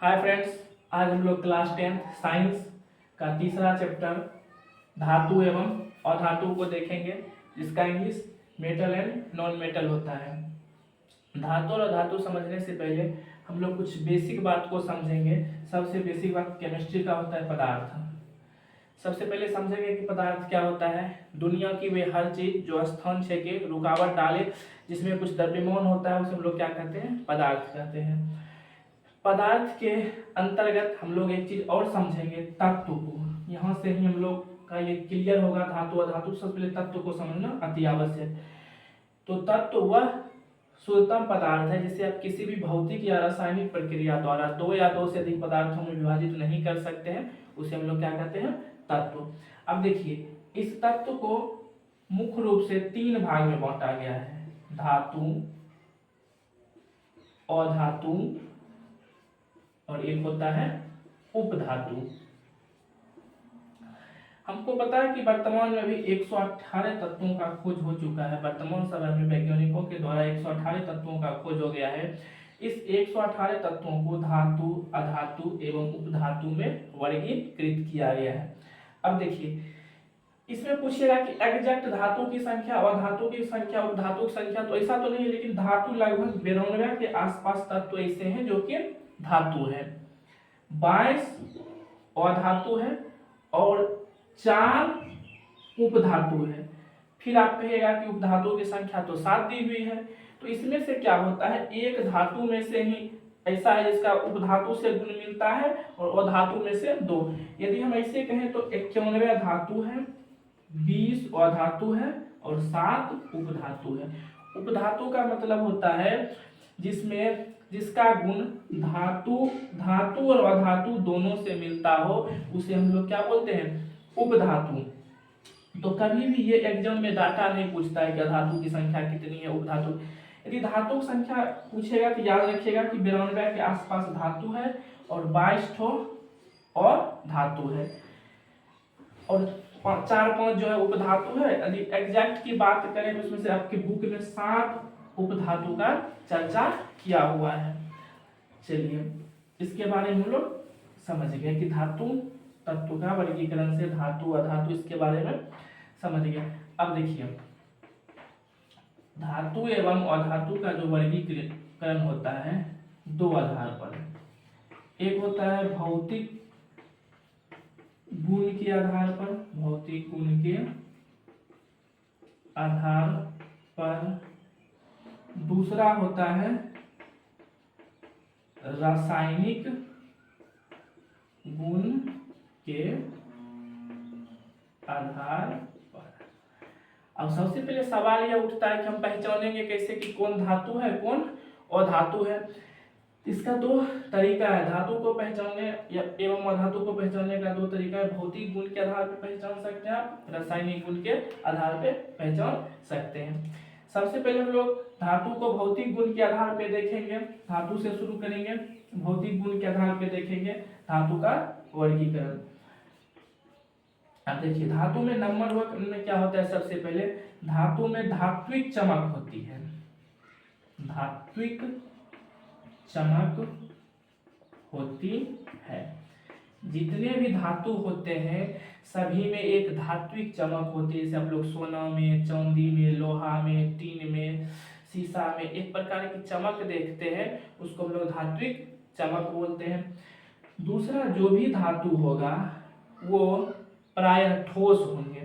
Hi friends, आज हम लोग क्लास 10 साइंस का तीसरा चैप्टर धातु एवं अधातु को देखेंगे, जिसका English metal and non metal होता है। धातु और अधातु समझने से पहले हम लोग कुछ बेसिक बात को समझेंगे। सबसे बेसिक बात केमिस्ट्री का होता है पदार्थ। सबसे पहले समझेंगे कि पदार्थ क्या होता है। दुनिया की वे हर चीज जो स्थान छेके, रुकावट डाले, जिसमें कुछ द्रव्यमान होता है, उसे हम लोग क्या कहते हैं? पदार्थ कहते हैं। पदार्थ के अंतर्गत हम लोग एक चीज और समझेंगे, तत्व को। यहाँ से ही हम लोग का ये क्लियर होगा धातु अधातु। सबसे पहले तत्व को समझना अति आवश्यक। तो तत्व वह शुद्धतम पदार्थ है जिसे आप किसी भी भौतिक या रासायनिक प्रक्रिया द्वारा दो या दो से अधिक पदार्थों में विभाजित नहीं कर सकते हैं, उसे हम लोग क्या कहते हैं? तत्व। अब देखिए, इस तत्व को मुख्य रूप से तीन भाग में बांटा गया है: धातु, अधातु और एक होता है उपधातु। हमको पता है कि वर्तमान में भी 118 तत्वों का खोज हो चुका है। वर्तमान समय में वैज्ञानिकों के द्वारा 118 तत्वों का खोज हो गया है। इस 118 तत्वों को धातु, अधातु एवं उपधातु में वर्गीकृत किया गया है। अब देखिए, इसमें पूछेगा कि एग्जैक्ट धातु की संख्या, अधातु की संख्या, उपधातु की संख्या, तो ऐसा तो नहीं, लेकिन धातु लगभग 92 के आसपास तत्व ऐसे हैं जो कि धातु है। 22 अधातु है और 4 उपधातु है। फिर आप कहिएगा कि उपधातु की संख्या तो 7 दी हुई है। तो इसमें से क्या होता है, एक धातु में से ही ऐसा है जिसका उपधातु से गुण मिलता है और अधातु में से 2। यदि हम ऐसे कहें तो 91 धातु है, 20 अधातु है और 7 उपधातु है। उपधातु का मतलब होता है जिसका गुण धातु और अधातु दोनों से मिलता हो, उसे हम लोग क्या बोलते हैं? उपधातु। तो कभी भी ये एग्जाम में डाटा नहीं पूछता है कि अधातु की संख्या कितनी है, उपधातु। यदि धातु की संख्या पूछेगा तो याद रखिएगा कि 92 के आसपास धातु है और 22 ठो और धातु है और 4-5 जो है उपधातु है। यदि एग्जैक्ट की बात करें तो उसमें से आपकी बुक में 7 उपधातु का चर्चा किया हुआ है। चलिए, इसके बारे में हम लोग समझ गए कि धातु तत्व का वर्गीकरण से धातु अधातु, इसके बारे में समझ गए। अब देखिए, धातु एवं अधातु का जो वर्गीकरण होता है दो आधार पर। एक होता है भौतिक गुण के आधार पर, भौतिक गुण के आधार पर। दूसरा होता है रासायनिक गुण के आधार पर। अब सबसे पहले सवाल यह उठता है कि हम पहचानेंगे कैसे कि कौन धातु है, कौन अधातु है। इसका दो तरीका है। धातु को पहचानने एवं अधातु को पहचानने का दो तरीका है। भौतिक गुण के आधार पर पहचान सकते हैं आप, रासायनिक गुण के आधार पर पहचान सकते हैं। सबसे पहले हम लोग धातु को भौतिक गुण के आधार पे देखेंगे। धातु से शुरू करेंगे, भौतिक गुण के आधार पे देखेंगे धातु का वर्गीकरण। अब देखिए, धातु में नंबर वन में क्या होता है? सबसे पहले धातु में धात्विक चमक होती है। धात्विक चमक होती है। जितने भी धातु होते हैं सभी में एक धात्विक चमक होती है। जैसे आप लोग सोना में, चांदी में, लोहा में, टीन में, शीशा में एक प्रकार की चमक देखते हैं, उसको हम लोग धात्विक चमक बोलते हैं। दूसरा, जो भी धातु होगा वो प्रायः ठोस होंगे।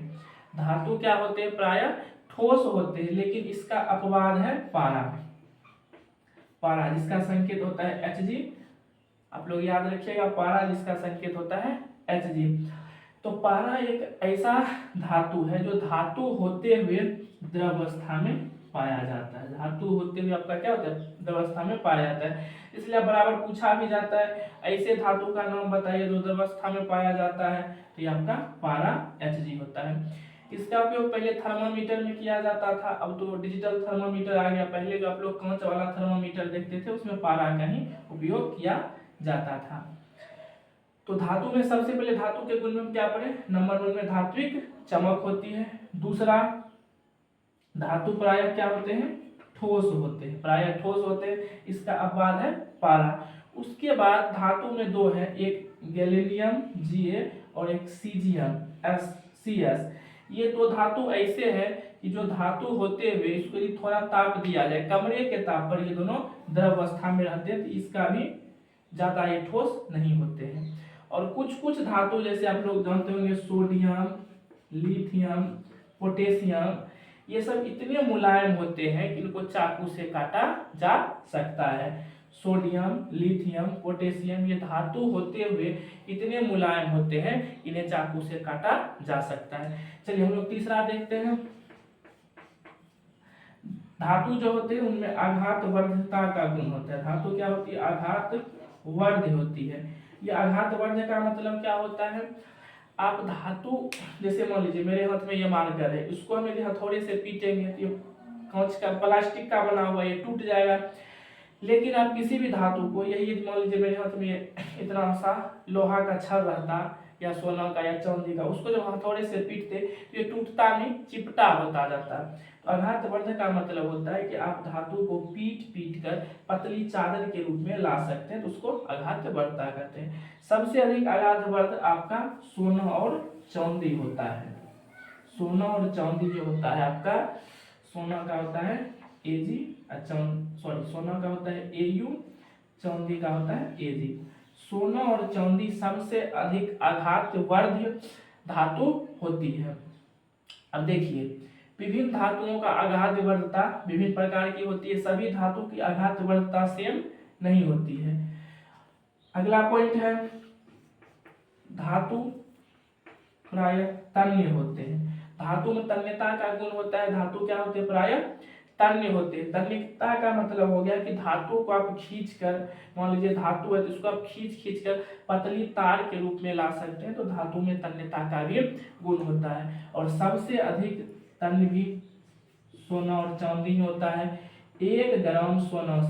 धातु क्या होते हैं? प्रायः ठोस होते हैं, लेकिन इसका अपवाद है पारा। पारा जिसका संकेत होता है Hg। आप लोग याद रखिएगा, पारा जिसका संकेत होता है Hg। तो पारा एक ऐसा धातु है जो धातु होते हुए द्रवावस्था में पाया जाता है। धातु होते हुए आपका क्या होता है? द्रवावस्था में पाया जाता है। इसलिए बराबर पूछा भी जाता है, ऐसे धातु का नाम बताइए जो द्रवावस्था में पाया जाता है, तो ये आपका पारा Hg होता है। इसका उपयोग पहले थर्मामीटर में किया जाता था, अब तो डिजिटल थर्मामीटर आ गया। पहले जो आप लोग कांच वाला थर्मामीटर देखते थे उसमें पारा का ही उपयोग किया जाता था। तो धातु में सबसे पहले धातु के गुण में क्या पढ़े? नंबर 1 में धात्विक चमक होती है। दूसरा, धातु प्रायः क्या होते हैं? ठोस होते हैं, प्रायः ठोस होते हैं। इसका अपवाद है पारा। उसके बाद धातु में दो है, एक गैलीनियम Ga और एक सीजियम Cs। ये दो धातु ऐसे है कि जो धातु होते हुए इसको यदि थोड़ा ताप दिया जाए, कमरे के ताप पर ये दोनों द्रव अवस्था में रहते हैं, तो इसका भी ज्यादा ये ठोस नहीं होते हैं। और कुछ कुछ धातु जैसे आप लोग जानते होंगे सोडियम, लिथियम, पोटेशियम, ये सब इतने मुलायम होते हैं कि इनको चाकू से काटा जा सकता है। सोडियम, लिथियम, पोटेशियम ये धातु होते हुए इतने मुलायम होते हैं, इन्हें चाकू से काटा जा सकता है। चलिए हम लोग तीसरा देखते हैं। धातु जो होते हैं उनमें आघात वर्धता का गुण होता है। धातु क्या होती है? आघात वर्ध होती है। ये आघात वर्ध का मतलब क्या होता है? आप धातु, जैसे मान लीजिए मेरे हाथ में ये मार्कर है, इसको हम यदि हथौड़े से पीटेंगे तो ये कांच का, प्लास्टिक का बना हुआ, ये टूट जाएगा। लेकिन आप किसी भी धातु को, यही मान लीजिए मेरे हाथ में इतना सा लोहा का छड़ रहता या सोना का या चांदी का, उसको जब हथौड़े से पीटते तो ये टूटता नहीं, चिपटा होता जाता है। तो आघात वर्धक का मतलब होता है कि आप धातु को पीट पीट कर पतली चादर के रूप में ला सकते हैं, तो उसको आघात वर्धता कहते हैं। सबसे अधिक आघात वर्ध आपका सोना और चांदी होता है। सोना और चांदी जो होता है आपका, सोना का होता है Ag, सोना का होता है Au, चांदी का होता है Ag। सोना और चांदी सबसे अधिक आघात वर्ध धातु होती है। अब देखिए, विभिन्न धातुओं का आघात वर्धता विभिन्न प्रकार की होती है। सभी धातु की आघात वर्धता सेम नहीं होती है। अगला पॉइंट है, धातु प्रायः तन्य होते हैं। धातु में तन्यता का गुण होता है। धातु क्या होते हैं? प्रायः तन्य होते हैं। तन्यता का मतलब हो गया कि धातु को आप खींच कर, मान लीजिए धातु है तो इसको आप खींच कर पतली तार के रूप में ला सकते हैं, तो धातु में तन्यता का भी गुण होता है। और सबसे अधिक तन्य भी सोना और चांदी में होता है। 1 ग्राम सोना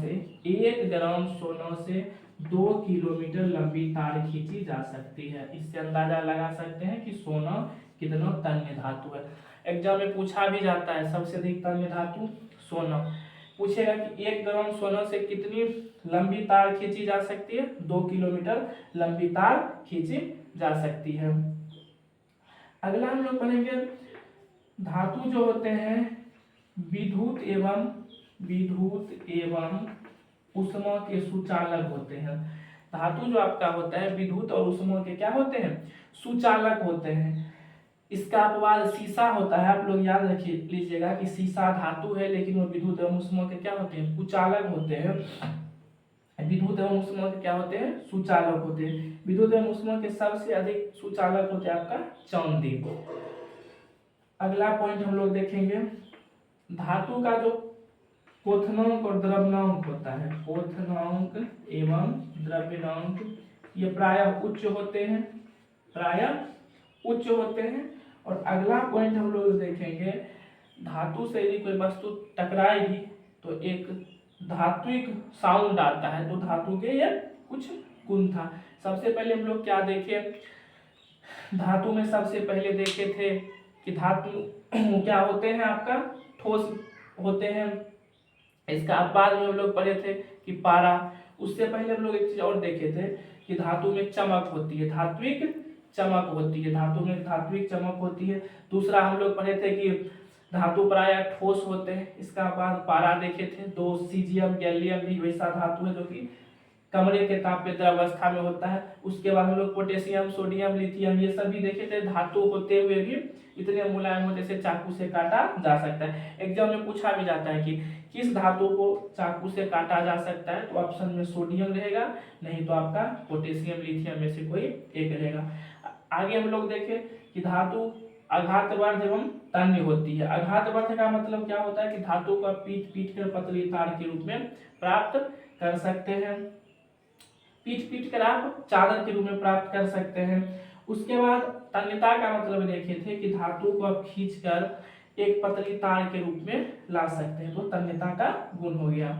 से 2 किलोमीटर लंबी तार खींची जा सकती है। इससे अंदाजा लगा सकते हैं कि सोना कितना तन्य धातु है। एग्जाम में पूछा भी जाता है सबसे अधिक तन्य धातु सोना। पूछेगा कि 1 ग्राम सोना से कितनी लंबी तार खींची जा सकती है? 2 किलोमीटर लंबी तार खींची जा सकती है। अगला हम लोग पढ़ेंगे, धातु जो होते हैं विद्युत एवं ऊष्मा के सुचालक होते हैं। धातु जो आपका होता है विद्युत और ऊष्मा के क्या होते हैं? सुचालक होते हैं। इसका अपवाद शीशा होता है। आप लोग याद रखिए लीजिएगा कि शीशा धातु है, लेकिन वो विद्युत एवं ऊष्मा के क्या होते हैं? सुचालक होते हैं। विद्युत एवं ऊष्मा के क्या होते हैं? सुचालक होते हैं। विद्युत एवं ऊष्मा के सबसे अधिक सुचालक होते हैं आपका चांदी। अगला पॉइंट हम लोग देखेंगे, धातु का जो क्वथनांक और द्रव्यनांक होता है, क्वथनांक एवं द्रव्यनांक, ये प्रायः उच्च होते हैं। और अगला पॉइंट हम लोग देखेंगे, धातु से यदि कोई वस्तु टकराएगी तो एक धात्विक साउंड आता है, तो धातु के ये कुछ गुण था। सबसे पहले हम लोग क्या देखे, धातु में सबसे पहले देखे थे कि धातु क्या होते हैं आपका? ठोस होते हैं। इसका बाद में हम लोग पढ़े थे कि पारा। उससे पहले हम लोग एक चीज और देखे थे कि धातु में चमक होती है, धात्विक चमक होती है। धातु में धात्विक चमक होती है। दूसरा हम लोग पढ़े थे कि धातु प्रायः ठोस होते हैं। इसका बाद पारा देखे थे। 2 सीजियम गैलियम भी वैसा धातु है जो कि कमरे के ताप पे द्रव अवस्था में होता है। उसके बाद हम लोग पोटेशियम, सोडियम, लिथियम ये सब भी देखे थे। धातु होते हुए भी इतने मुलायम होते से चाकू से काटा जा सकता है। एग्जाम में पूछा भी जाता है कि किस धातु को चाकू से काटा जा सकता है, तो ऑप्शन में सोडियम रहेगा, नहीं तो आपका पोटेशियम, लिथियम में से कोई एक रहेगा। आगे हम लोग देखें कि धातु आघातवर्ध एवं तन्य होती है। आघातवर्ध का मतलब क्या होता है कि धातु को पीट पीट कर पतली तार के रूप में प्राप्त कर सकते हैं। पीट कर आप चादर के रूप में प्राप्त कर सकते हैं। उसके बाद तन्यता का मतलब देखे थे कि धातु को आप खींचकर एक पतली तार के रूप में ला सकते हैं, तो तन्यता का गुण हो गया।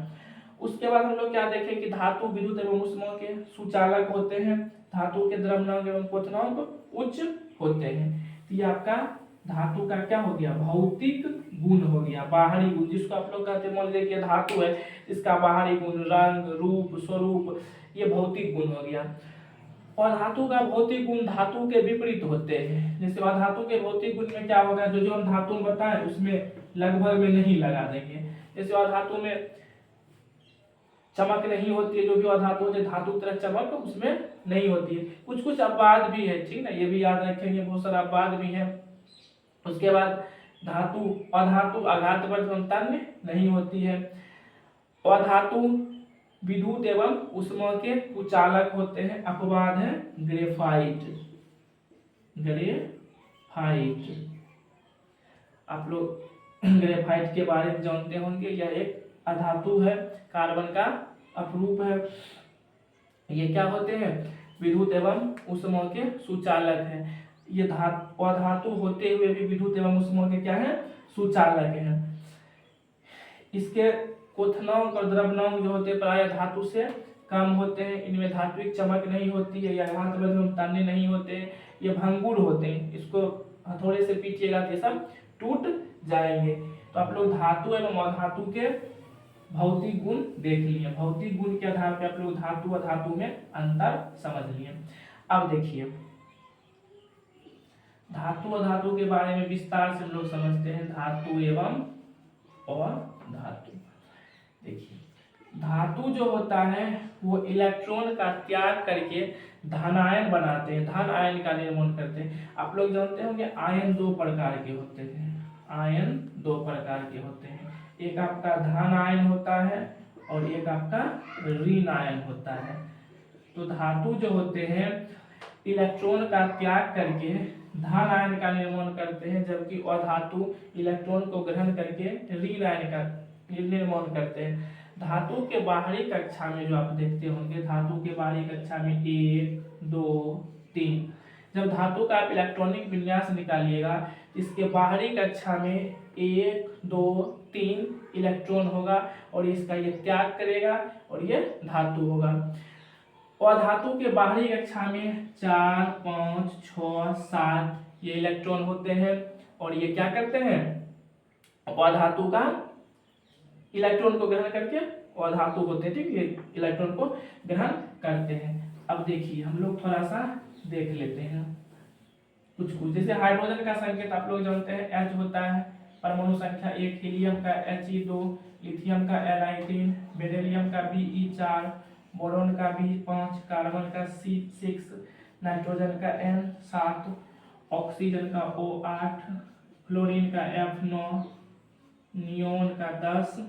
उसके बाद हम लोग क्या देखें कि धातु विद्युत एवं ऊष्मा के सुचालक होते हैं। धातु के द्रव्यनांक एवं क्वथनांक उच्च होते हैं। तो ये आपका धातु का क्या हो गया? भौतिक गुण हो गया, बाहरी गुण, जिसको आप लोग कहते हैं मान लीजिए कि धातु है, इसका बाहरी गुण, रंग, रूप, स्वरूप, ये भौतिक गुण हो गया। अधातु का भौतिक गुण धातु के विपरीत होते हैं। जैसे अधातु के भौतिक गुण में क्या होगा, जो जो हम धातु में बताएं उसमें लगभग में नहीं लगा देंगे। जैसे अधातु में चमक नहीं होती है, जो भी अधातु होते धातु की तरह चमक उसमें नहीं होती है। कुछ कुछ अपवाद भी है, ठीक ना, ये भी याद रखेंगे, बहुत सारा अपवाद भी है। उसके बाद धातु अधातु आघातवर्त एवं तन्य नहीं होती है। अधातु विद्युत एवं ऊष्मा के कुचालक होते हैं। अपवाद है ग्रेफाइट। ग्रेफाइट आप लोग ग्रेफाइट के बारे में जानते होंगे, यह एक अधातु है, कार्बन का अपरूप है। ये क्या होते हैं, विद्युत एवं ऊष्मा के सुचालक है। ये अधातु होते हुए भी विद्युत एवं ऊष्मा के क्या है, सुचालक है। इसके क्वथनांक और द्रव्यनांक जो होते हैं प्राय धातु से कम होते हैं। इनमें धात्विक चमक नहीं होती है, या ताने नहीं होते हैं, ये भंगुर होते हैं। इसको हथौड़े से पीटिएगा तो ये सब टूट जाएंगे। तो आप लोग धातु एवं अधातु के भौतिक गुण देख लिए। भौतिक गुण के आधार पर आप लोग धातु अधातु में अंतर समझ लिए। अब देखिए धातु अधातु के बारे में विस्तार से हम लोग समझते हैं। धातु एवं अधातु। देखिए धातु जो होता है वो इलेक्ट्रॉन का त्याग करके धनायन बनाते हैं, धन आयन का निर्माण करते हैं। आप लोग जानते होंगे आयन दो प्रकार के होते हैं। आयन दो प्रकार के होते हैं, एक आपका धन आयन होता है और एक आपका ऋण आयन होता है। तो धातु जो होते हैं इलेक्ट्रॉन का त्याग करके धन आयन का निर्माण करते हैं, जबकि अधातु इलेक्ट्रॉन को ग्रहण करके ऋण आयन का निर्माण करते हैं। धातु के बाहरी कक्षा में जो आप देखते होंगे, धातु के बाहरी कक्षा में 1 2 3, जब धातु का आप इलेक्ट्रॉनिक विन्यास निकालिएगा इसके बाहरी कक्षा में 1 2 3 इलेक्ट्रॉन होगा और इसका ये त्याग करेगा और ये धातु होगा। और धातु के बाहरी कक्षा में 4 5 6 7 ये इलेक्ट्रॉन होते हैं और ये क्या करते हैं, अधातु का इलेक्ट्रॉन को ग्रहण करके अधातु होते हैं, ठीक, ये इलेक्ट्रॉन को ग्रहण करते हैं। अब देखिए हम लोग थोड़ा सा देख लेते हैं कुछ कुछ। जैसे हाइड्रोजन का संकेत आप लोग जानते हैं H होता है, परमाणु संख्या 1, हीलियम का He2, लिथियम का Li3, बेरिलियम का Be4, बोरॉन का B5, कार्बन का C6, नाइट्रोजन का N7, ऑक्सीजन का O8, फ्लोरीन का F9, नियोन का 10,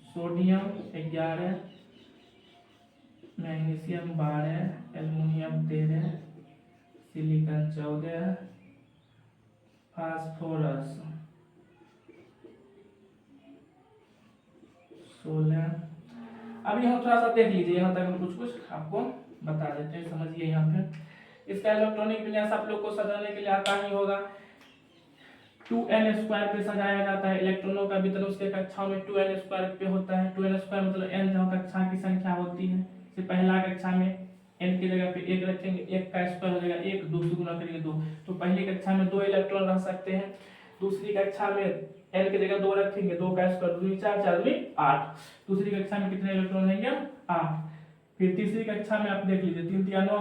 sodium 11, magnesium 12, aluminium 13, silicon 14, phosphorus 16। अब यहाँ थोड़ा सा देख लीजिए, यहाँ तक हम कुछ कुछ आपको बता देते हैं, समझिए। यहाँ पे इसका इलेक्ट्रॉनिक विन्यास आप लोग को सजाने के लिए आता ही होगा। 2n² पे सजाया जाता है। इलेक्ट्रॉनों का वितरण उसके कक्षाओं में 2n² पे होता है। 2n² मतलब n जहाँ कक्षा की संख्या होती है। से पहला कक्षा में n की जगह पे 1 रखेंगे, 1 का स्क्वायर हो जाएगा 1, 2 से गुना करेंगे 2। तो पहली कक्षा में 2 इलेक्ट्रॉन रह सकते हैं। दूसरी कक्षा में n की जगह 2 रखेंगे, 2 का स्क्वायर 2 4 4 2 8। दूसरी कक्षा में कितने इलेक्ट्रॉन रहेंगे, 8। फिर तीसरी कक्षा में आप देख लीजिए 3 3 9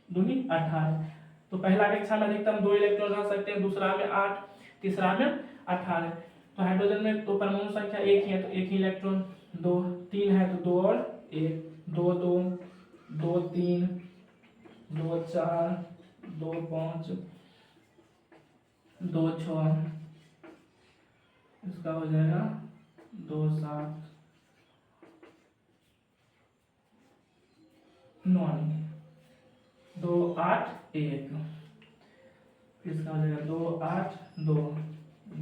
2 18। तो पहला कक्षा में अधिकतम 2 इलेक्ट्रॉन रह सकते हैं, दूसरा में 8, तीसरा में 18। तो हाइड्रोजन में तो परमाणु संख्या 1 ही है तो 1 ही इलेक्ट्रॉन, 2 3 है तो 2 और 1, 2 2 2 3 2 4 2 5 2 6, इसका हो जाएगा 2 7 9 2 8 1, इसका हो जाएगा 2 8 2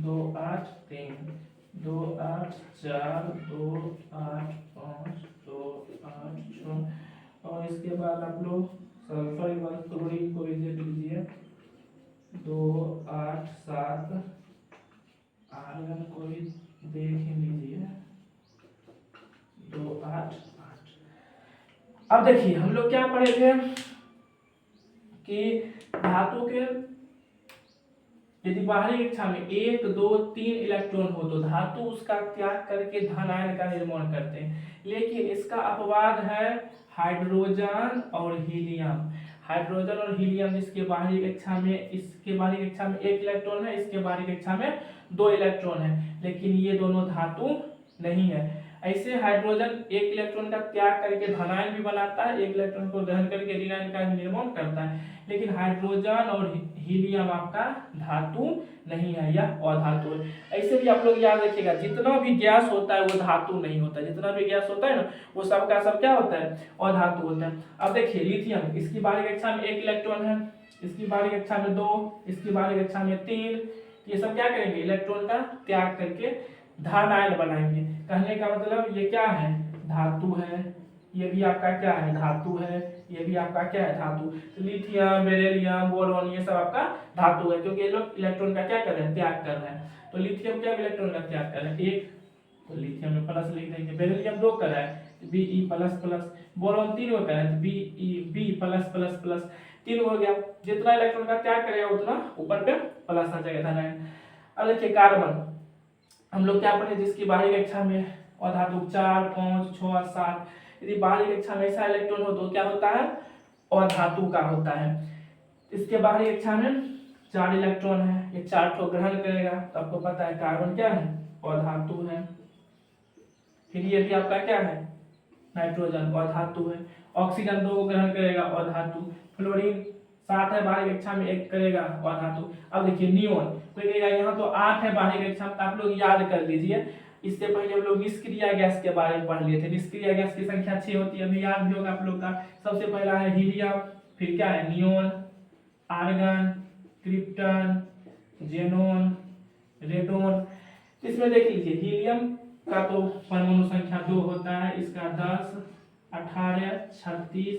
2 8 3 2 8 4 2 8 5 2 8 6। और इसके बाद आप लोग सल्फर एवं क्लोरीन को भी देख लीजिए, 2 8 7। आर्गन को भी देख ही लीजिए, 2 8 8। अब देखिए हम लोग क्या पढ़े थे कि धातु के यदि बाहरी कक्षा में 1 2 3 इलेक्ट्रॉन हो तो धातु उसका त्याग करके धन आयन का निर्माण करते हैं। लेकिन इसका अपवाद है हाइड्रोजन और हीलियम। हाइड्रोजन और हीलियम इसके बाहरी कक्षा में, इसके बाहरी कक्षा में 1 इलेक्ट्रॉन है, इसके बाहरी कक्षा में 2 इलेक्ट्रॉन है, लेकिन ये दोनों धातु नहीं है। ऐसे हाइड्रोजन 1 इलेक्ट्रॉन का त्याग करके धनायन भी बनाता है, 1 इलेक्ट्रॉन को ग्रहण करके ऋण आयन का निर्माण करता है, लेकिन हाइड्रोजन और हीलियम आपका धातु नहीं है, यह अधातु है। ऐसे भी आप लोग याद रखिएगा, जितना भी गैस होता है वो धातु नहीं होता है, जितना भी गैस होता है ना वो सब का सब क्या होता है, अधातु होता है। अब देखिए लिथियम, इसकी बाहरी कक्षा में 1 इलेक्ट्रॉन है, इसकी बाहरी कक्षा में 2, इसकी बाहरी कक्षा में 3, ये सब क्या करेंगे, इलेक्ट्रॉन का त्याग करके धन आयन बनाएंगे। कहने का मतलब ये क्या है, धातु है, ये भी आपका क्या है, धातु है, ये भी आपका क्या है, धातु। तो लिथियम, बेरिलियम, बोरॉन ये सब आपका धातु है, क्योंकि ये लोग इलेक्ट्रॉन का क्या कर रहे हैं, त्याग कर रहे हैं। तो लिथियम क्या इलेक्ट्रॉन का त्याग कर रहा है, 1, तो लिथियम में प्लस लिख देंगे। बेरिलियम 2 कर रहा है, Be++। बोरॉन 3 कर रहा है, Be+++। 3 हो गया, जितना इलेक्ट्रॉन का त्याग करेगा उतना ऊपर पे प्लस आ जाएगा धन आयन। अब देखिए कार्बन, हम लोग क्या पढ़े, जिसकी बाहरी कक्षा में अधातु 4 5 6 7, यदि बाहरी कक्षा में ऐसा इलेक्ट्रॉन हो तो क्या होता है, अधातु का होता है। इसके बाहरी कक्षा में 4 इलेक्ट्रॉन है, ये 4 को ग्रहण करेगा, तो आपको पता है कार्बन क्या है, अधातु है। फिर ये भी आपका क्या है, नाइट्रोजन अधातु है। ऑक्सीजन 2 को ग्रहण करेगा, अधातु। फ्लोरीन 7 है, बाहरी कक्षा में 1 करेगा, अधातु। अब देखिए नियोन, कोई कहेगा यहाँ तो 8 है बाहरी कक्षा में, तो आप लोग याद कर लीजिए, इससे पहले हम लोग निष्क्रिय गैस के बारे में पढ़ लिए थे। निष्क्रिय गैस की संख्या 6 होती है, अभी याद भी होगा आप लोग का। सबसे पहला है हीलियम, फिर क्या है, neon, argon, krypton, xenon, radon. इसमें देख लीजिए हीलियम का तो परमाणु संख्या 2 होता है, इसका 10 18 36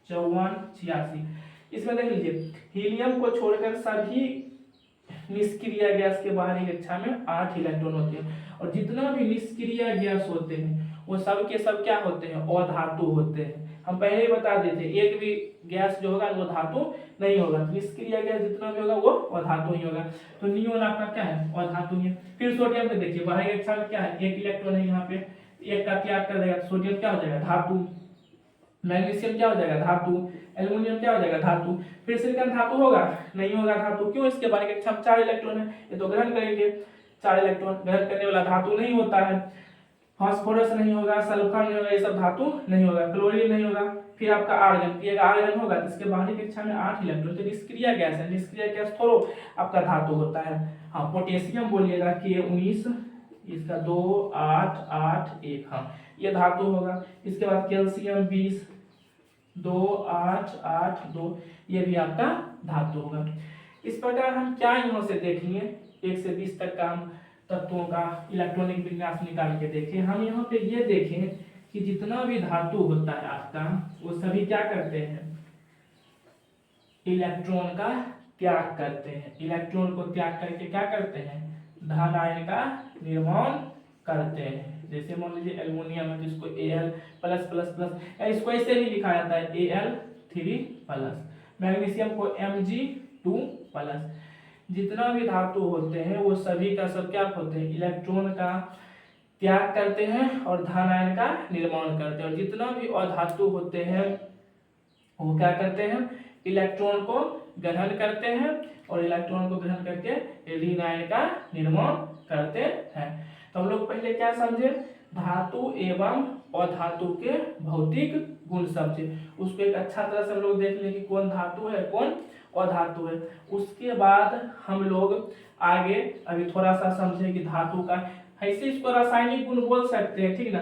54 86। इसमें देख लीजिए हीलियम को छोड़कर सभी निष्क्रिय गैस के बाहरी कक्षा में 8 इलेक्ट्रॉन होते हैं, और जितना भी निष्क्रिय गैस होते हैं वो सब के सब क्या होते हैं, अधातु होते हैं। हम पहले ही बता देते, एक भी गैस जो होगा वो धातु नहीं होगा, निष्क्रिय गैस जितना भी होगा वो अधातु ही होगा। तो नियोन आपका क्या है, अधातु ही है। फिर सोडियम में देखिए बाहरी कक्षा में क्या है, 1 इलेक्ट्रॉन है, यहाँ पे 1 का त्याग कर देगा, सोडियम क्या हो जाएगा, धातु। मैग्नीशियम क्या हो जाएगा, धातु। एल्युमिनियम क्या हो जाएगा, धातु। फिर सिलिकॉन धातु होगा, नहीं होगा धातु, क्यों, इसके बाहरी कक्षा में 4 इलेक्ट्रॉन है, ये तो ग्रहण करेंगे, 4 इलेक्ट्रॉन ग्रहण करने वाला धातु नहीं होता है। फास्फोरस नहीं होगा, सल्फर नहीं होगा, ये सब धातु नहीं होगा। क्लोरीन नहीं होगा। फिर आपका आर्गन, ये आर्गन होगा जिसके बाहरी कक्षा में 8 इलेक्ट्रॉन, तो निष्क्रिय गैस है, निष्क्रिय गैस थोड़ो आपका धातु होता है। हाँ, पोटेशियम बोलिएगा K19, इसका 2 8 8 1, हाँ ये धातु होगा। इसके बाद कैल्शियम 20 2 8 8 2, ये भी आपका धातु होगा। इस प्रकार हम क्या यहाँ से देखेंगे, 1 से 20 तक का हम तत्वों का इलेक्ट्रॉनिक विन्यास निकाल के देखें। हम यहाँ पे ये देखें कि जितना भी धातु होता है आपका, वो सभी क्या करते हैं, इलेक्ट्रॉन का त्याग करते हैं। इलेक्ट्रॉन को त्याग करके क्या करते हैं, धन आयन का निर्माण करते हैं। जैसे मान लीजिए एल्युमिनियम है, जिसको Al+++, इसको ऐसे भी लिखा जाता है Al3+। मैग्नीशियम को Mg2+। जितना भी धातु होते हैं वो सभी का सब क्या होते हैं, इलेक्ट्रॉन का त्याग करते हैं और धन आयन का निर्माण करते हैं। और जितना भी अधातु होते हैं वो क्या करते हैं, इलेक्ट्रॉन को ग्रहण करते हैं और इलेक्ट्रॉन को ग्रहण करके ऋण आयन का निर्माण करते हैं। तो हम लोग पहले क्या समझे, धातु एवं अधातु के भौतिक गुण समझे, उसको एक अच्छा तरह से हम लोग देख लें कि कौन धातु है कौन अधातु है। उसके बाद हम लोग आगे अभी थोड़ा सा समझे कि धातु का, ऐसे इसको रासायनिक गुण बोल सकते हैं, ठीक ना।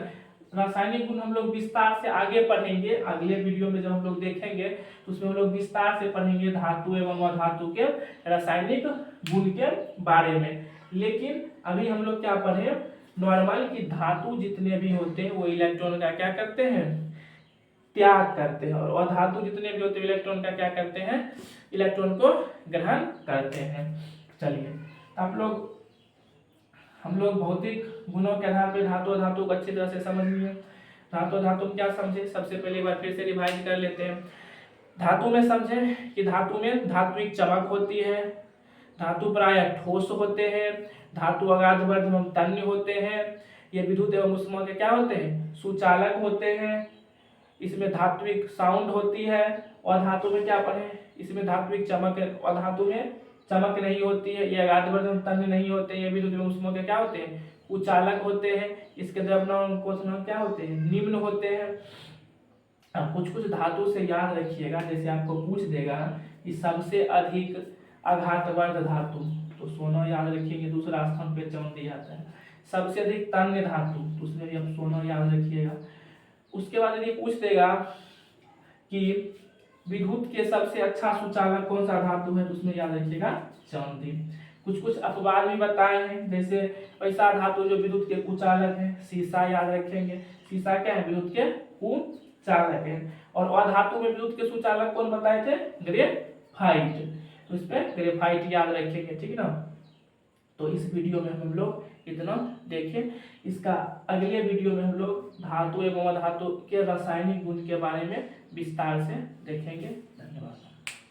रासायनिक गुण हम लोग विस्तार से आगे पढ़ेंगे, अगले वीडियो में जब हम लोग देखेंगे तो उसमें हम लोग विस्तार से पढ़ेंगे धातु एवं अधातु के रासायनिक गुण के बारे में। लेकिन अभी हम लोग क्या पढ़े, नॉर्मल की धातु जितने भी होते हैं वो इलेक्ट्रॉन का क्या करते हैं, त्याग करते हैं, और अधातु जितने भी होते हैं इलेक्ट्रॉन का क्या करते हैं, इलेक्ट्रॉन को ग्रहण करते हैं। चलिए हम लोग भौतिक गुणों के आधार पर धातु अधातु को अच्छी तरह से समझ लिए। धातु अधातु में क्या समझे, सबसे पहले एक बार फिर से रिवाइज कर लेते हैं। धातु में समझे कि धातु में धात्विक चमक होती है, धातु प्रायः ठोस होते हैं, धातु अगाध वर्ध एवं तन्य होते हैं, ये विद्युत एवं ऊष्मा के क्या होते हैं, सुचालक होते हैं, इसमें धात्विक साउंड होती है, और धातु में क्या पढ़े, इसमें धात्विक चमक है, और धातु में चमक नहीं होती है, ये अगाध वर्ध एवं तन्य नहीं होते, ये विद्युत एवं ऊष्मा के क्या होते हैं, कुचालक होते हैं, इसके द्रव्यमान कोष्णक क्या होते हैं, निम्न होते हैं। अब कुछ कुछ धातु से याद रखिएगा, जैसे आपको पूछ देगा कि सबसे अधिक आघातवर्ध धातु, तो सोना याद रखिएगा, दूसरा स्थान पे चांदी आता है। सबसे अधिक तन्य धातु, तो उसमें भी आप सोना याद रखिएगा। उसके बाद यदि पूछ देगा कि विद्युत के सबसे अच्छा सुचालक कौन सा धातु है, तो उसमें याद रखिएगा चांदी। कुछ कुछ अपवाद भी बताए हैं, जैसे ऐसा धातु जो विद्युत के कुचालक है, शीशा याद रखेंगे, शीशा क्या है, विद्युत के कुचालक है। और अधातु में विद्युत के सुचालक कौन बताए थे, ग्रेफाइट, तो इस पे ग्रेफाइट याद रखेंगे, ठीक है ना। तो इस वीडियो में हम लोग इतना देखें, इसका अगले वीडियो में हम लोग धातु एवं अधातु के रासायनिक गुण के बारे में विस्तार से देखेंगे।